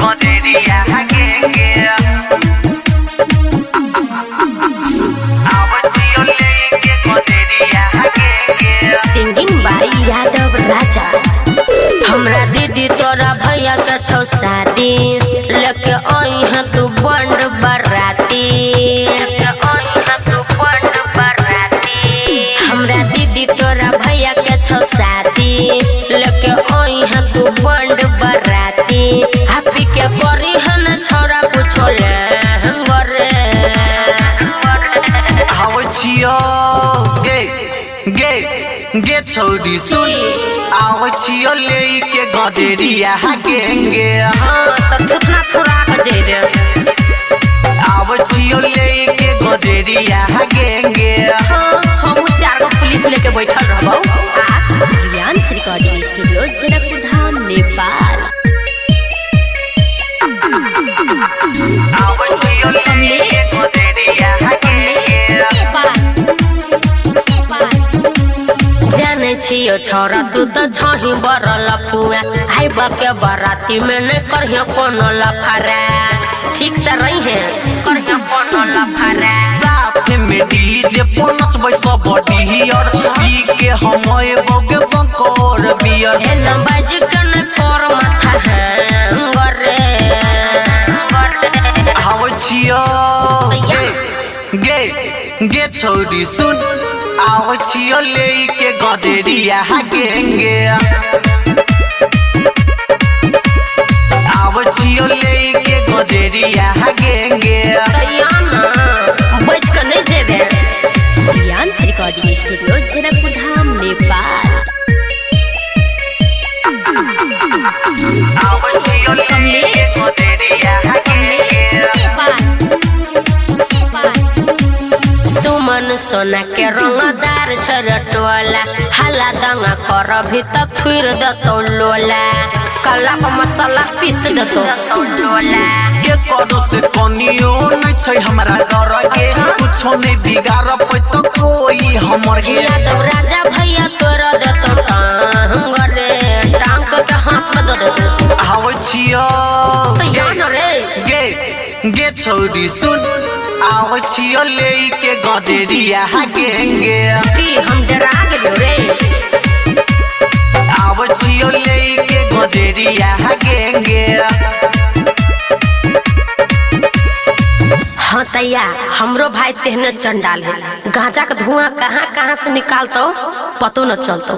Codería hagengue आवचियो लेके codería hagenगे singing Bai Yadav राजा। हमरा दीदी तोरा भैया के छौ शादी लेके आई है तू बंड बराती। हमरा दीदी तोरा भैया के छौ शादी लेके आई है तू बंड बराती। हापी के करी है न छोरा कुछो ले हमरे आवचियो गे छोड़ी सुन आवचियो लेके codería hagenगे हाँ तो थुथना थुरा बजे रे। आवचियो लेके codería hagenगे हम चार गो पुलिस लेके बैठल रहबो। रियांस रिकॉर्डिंग स्टूडियो जनकपुर धाम नेपाल। आवचियो लेके codería hagenगे जाने छियो छोरा तू तो छही बरल फुआ आइब के बराती में न करियो कोनो लफारा। ठीक से रही है करियो कोनो लफारा। साथ में डीजे पोनच बैसो बॉडी और पी के हमए बोगे बंकोर बियर ए न बाज के न कर माथा है गरे आवचियो गे छोड़ी सुन आवचियो लेके codería hagenगे आवचियो लेके codería hagenगे बच कर नहीं जेबे। रियांस रिकॉर्डिंग स्टूडियो जनकपुर धाम नेपाल। आवचियो लेके codería hagenगे सुमन सोना के रंगदार छरटोला हाला दंगा कर भी तक थुर दतो लोला काला को मसाला पीस दतो लोला। ये करो से कनियो नहीं छै हमरा डर के कुछो नहीं बिगाड़ पैतो कोई हमर के यादव राजा भैया तोरा दतो टांग रे टांग के हाथ में दतो आवचियो तो यान रे गे छोड़ी सुन आवचियो लेके codería hagenगे कि हम डरा गेलो रे। आवचियो लेके codería hagenगे हाँ तैया हमरो भाई तेहने चंडाल है गांजा का धुआं कहाँ कहाँ से निकालतो पतो न चलतो।